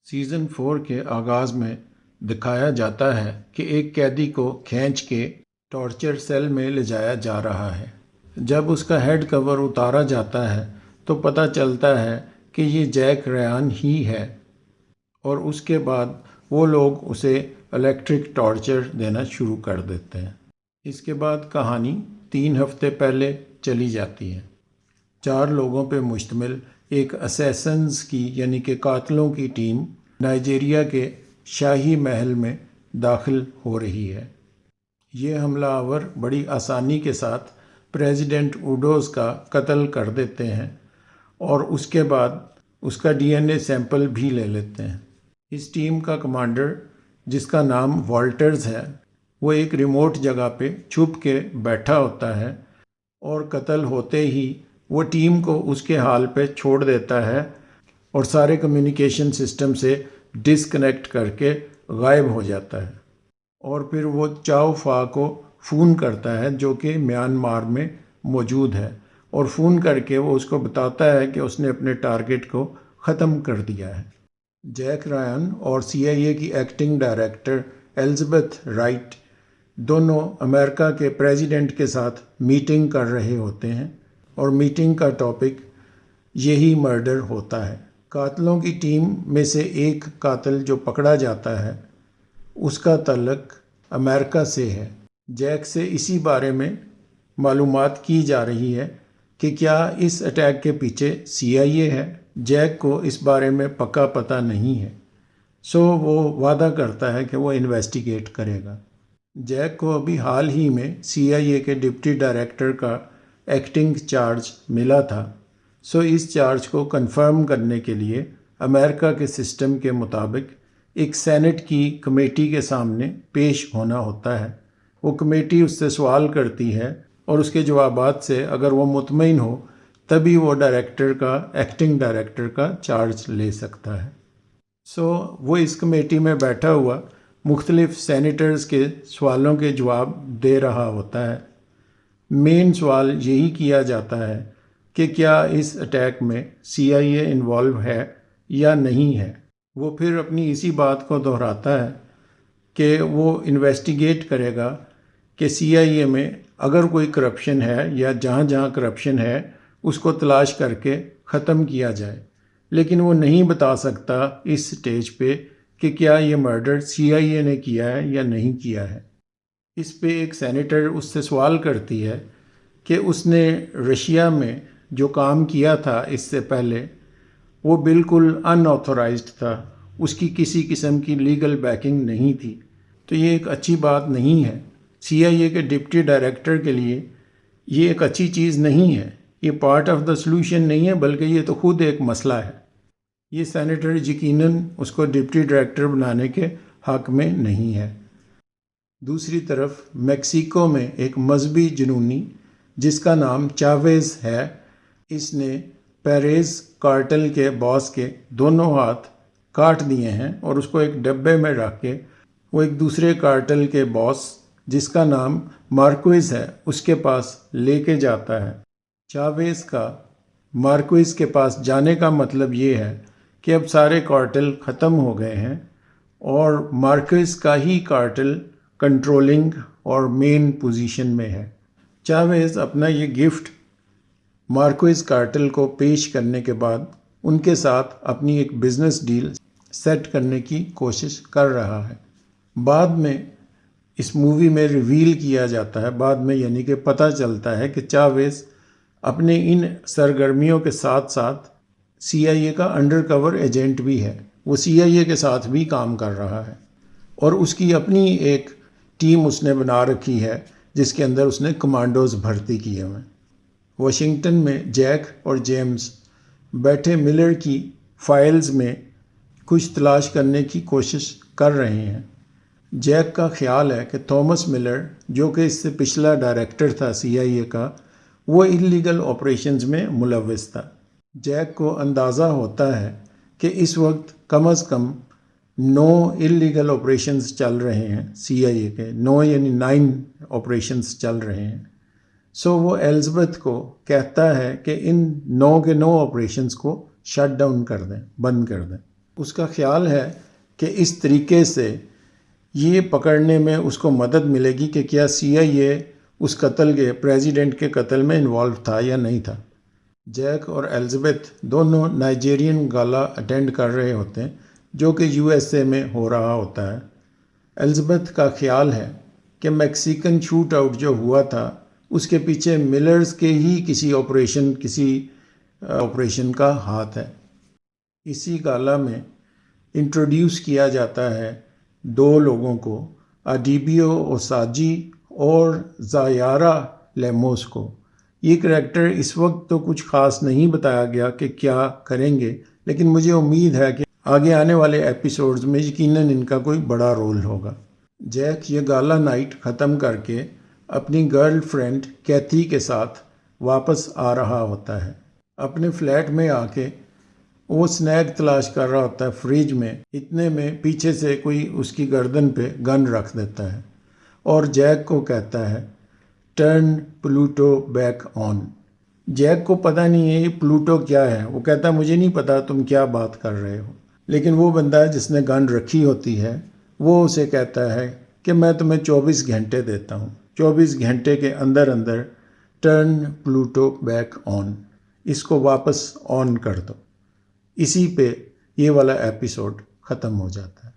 Season 4 کے آغاز میں دکھایا جاتا ہے کہ ایک قیدی کو کھینچ کے ٹارچر سیل میں لے جایا جا رہا ہے۔ جب اس کا ہیڈ کور اتارا جاتا ہے تو پتہ چلتا ہے کہ یہ جیک ریان ہی ہے، اور اس کے بعد وہ لوگ اسے الیکٹرک ٹارچر دینا شروع کر دیتے ہیں۔ اس کے بعد کہانی 3 ہفتے پہلے چلی جاتی ہے۔ 4 لوگوں پہ مشتمل ایک اسیسنز کی یعنی کہ قاتلوں کی ٹیم نائجیریا کے شاہی محل میں داخل ہو رہی ہے۔ یہ حملہ آور بڑی آسانی کے ساتھ پریزیڈنٹ اوڈوز کا قتل کر دیتے ہیں اور اس کے بعد اس کا ڈی این اے سیمپل بھی لے لیتے ہیں۔ اس ٹیم کا کمانڈر، جس کا نام والٹرز ہے، وہ ایک ریموٹ جگہ پہ چھپ کے بیٹھا ہوتا ہے اور قتل ہوتے ہی وہ ٹیم کو اس کے حال پہ چھوڑ دیتا ہے اور سارے کمیونیکیشن سسٹم سے ڈسکنیکٹ کر کے غائب ہو جاتا ہے، اور پھر وہ چاؤ فا کو فون کرتا ہے جو کہ میانمار میں موجود ہے، اور فون کر کے وہ اس کو بتاتا ہے کہ اس نے اپنے ٹارگٹ کو ختم کر دیا ہے۔ جیک رائان اور سی آئی اے کی ایکٹنگ ڈائریکٹر الزبتھ رائٹ دونوں امریکہ کے پریزیڈنٹ کے ساتھ میٹنگ کر رہے ہوتے ہیں، اور میٹنگ کا ٹاپک یہی مرڈر ہوتا ہے۔ قاتلوں کی ٹیم میں سے ایک قاتل جو پکڑا جاتا ہے اس کا تعلق امریکہ سے ہے۔ جیک سے اسی بارے میں معلومات کی جا رہی ہے کہ کیا اس اٹیک کے پیچھے سی آئی اے ہے۔ جیک کو اس بارے میں پکا پتہ نہیں ہے، سو وہ وعدہ کرتا ہے کہ وہ انویسٹیگیٹ کرے گا۔ جیک کو ابھی حال ہی میں سی آئی اے کے ڈپٹی ڈائریکٹر کا ایکٹنگ چارج ملا تھا، سو اس چارج کو کنفرم کرنے کے لیے امریکہ کے سسٹم کے مطابق ایک سینٹ کی کمیٹی کے سامنے پیش ہونا ہوتا ہے۔ وہ کمیٹی اس سے سوال کرتی ہے اور اس کے جوابات سے اگر وہ مطمئن ہو تبھی وہ ایکٹنگ ڈائریکٹر کا چارج لے سکتا ہے۔ سو وہ اس کمیٹی میں بیٹھا ہوا مختلف سینیٹرز کے سوالوں کے جواب دے رہا ہوتا ہے۔ مین سوال یہی کیا جاتا ہے کہ کیا اس اٹیک میں سی آئی اے انوالو ہے یا نہیں ہے۔ وہ پھر اپنی اسی بات کو دہراتا ہے کہ وہ انویسٹیگیٹ کرے گا کہ سی آئی اے میں اگر کوئی کرپشن ہے یا جہاں جہاں کرپشن ہے اس کو تلاش کر کے ختم کیا جائے، لیکن وہ نہیں بتا سکتا اس سٹیج پہ کہ کیا یہ مرڈر سی آئی اے نے کیا ہے یا نہیں کیا ہے۔ اس پہ ایک سینیٹر اس سے سوال کرتی ہے کہ اس نے رشیا میں جو کام کیا تھا اس سے پہلے وہ بالکل ان آتھورائزڈ تھا، اس کی کسی قسم کی لیگل بیکنگ نہیں تھی، تو یہ ایک اچھی بات نہیں ہے۔ سی آئی اے کے ڈپٹی ڈائریکٹر کے لیے یہ ایک اچھی چیز نہیں ہے، یہ پارٹ آف دا سلوشن نہیں ہے بلکہ یہ تو خود ایک مسئلہ ہے۔ یہ سینیٹر یقیناً اس کو ڈپٹی ڈائریکٹر بنانے کے حق میں نہیں ہے۔ دوسری طرف میکسیکو میں ایک مذہبی جنونی جس کا نام چاویز ہے، اس نے پیریز کارٹل کے باس کے دونوں ہاتھ کاٹ دیے ہیں اور اس کو ایک ڈبے میں رکھ کے وہ ایک دوسرے کارٹل کے باس جس کا نام مارکویز ہے اس کے پاس لے کے جاتا ہے۔ چاویز کا مارکویز کے پاس جانے کا مطلب یہ ہے کہ اب سارے کارٹل ختم ہو گئے ہیں اور مارکویز کا ہی کارٹل کنٹرولنگ اور مین پوزیشن میں ہے۔ چاویز اپنا یہ گفٹ مارکویز کارٹل کو پیش کرنے کے بعد ان کے ساتھ اپنی ایک بزنس ڈیل سیٹ کرنے کی کوشش کر رہا ہے۔ بعد میں اس مووی میں ریویل کیا جاتا ہے، بعد میں یعنی کہ پتہ چلتا ہے کہ چاویز اپنے ان سرگرمیوں کے ساتھ ساتھ سی آئی اے کا انڈر کور ایجنٹ بھی ہے، وہ سی آئی اے کے ساتھ بھی کام کر رہا ہے، اور اس کی اپنی ایک ٹیم اس نے بنا رکھی ہے جس کے اندر اس نے کمانڈوز بھرتی کیے ہوئے ہیں۔ واشنگٹن میں جیک اور جیمز بیٹھے ملر کی فائلز میں کچھ تلاش کرنے کی کوشش کر رہے ہیں۔ جیک کا خیال ہے کہ تھامس ملر جو کہ اس سے پچھلا ڈائریکٹر تھا سی آئی اے کا، وہ انلیگل آپریشنز میں ملوث تھا۔ جیک کو اندازہ ہوتا ہے کہ اس وقت کم از کم 9 انلیگل آپریشنز چل رہے ہیں سی آئی اے کے، 9 یعنی 9 آپریشنز چل رہے ہیں۔ سو وہ الزبتھ کو کہتا ہے کہ ان 9 کے 9 آپریشنز کو شٹ ڈاؤن کر دیں، بند کر دیں۔ اس کا خیال ہے کہ اس طریقے سے یہ پکڑنے میں اس کو مدد ملے گی کہ کیا CIA اس قتل کے پریزیڈنٹ کے قتل میں انوالو تھا یا نہیں تھا۔ جیک اور الزبتھ دونوں نائجیرین گالا اٹینڈ کر رہے ہوتے ہیں جو کہ USA میں ہو رہا ہوتا ہے۔ الزبتھ کا خیال ہے کہ میکسیکن شوٹ آؤٹ جو ہوا تھا اس کے پیچھے ملرز کے ہی کسی آپریشن کا ہاتھ ہے۔ اسی گالا میں انٹروڈیوس کیا جاتا ہے دو لوگوں کو، اڈیبیو اوساجی اور زایارا لیموس کو۔ یہ کریکٹر اس وقت تو کچھ خاص نہیں بتایا گیا کہ کیا کریں گے، لیکن مجھے امید ہے کہ آگے آنے والے ایپیسوڈز میں یقیناً ان کا کوئی بڑا رول ہوگا۔ جیک یہ گالا نائٹ ختم کر کے اپنی گرل فرینڈ کیتھی کے ساتھ واپس آ رہا ہوتا ہے۔ اپنے فلیٹ میں آ کے وہ سنیک تلاش کر رہا ہوتا ہے فریج میں، اتنے میں پیچھے سے کوئی اس کی گردن پہ گن رکھ دیتا ہے اور جیک کو کہتا ہے turn Pluto back on. Jack کو پتہ نہیں ہے یہ پلوٹو کیا ہے، وہ کہتا ہے مجھے نہیں پتا تم کیا بات کر رہے ہو، لیکن وہ بندہ جس نے گن رکھی ہوتی ہے وہ اسے کہتا ہے کہ میں تمہیں 24 گھنٹے دیتا ہوں، 24 گھنٹے کے اندر اندر ٹرن پلوٹو بیک آن، اس کو واپس آن کر دو۔ اسی پہ یہ والا ایپیسوڈ ختم ہو جاتا ہے۔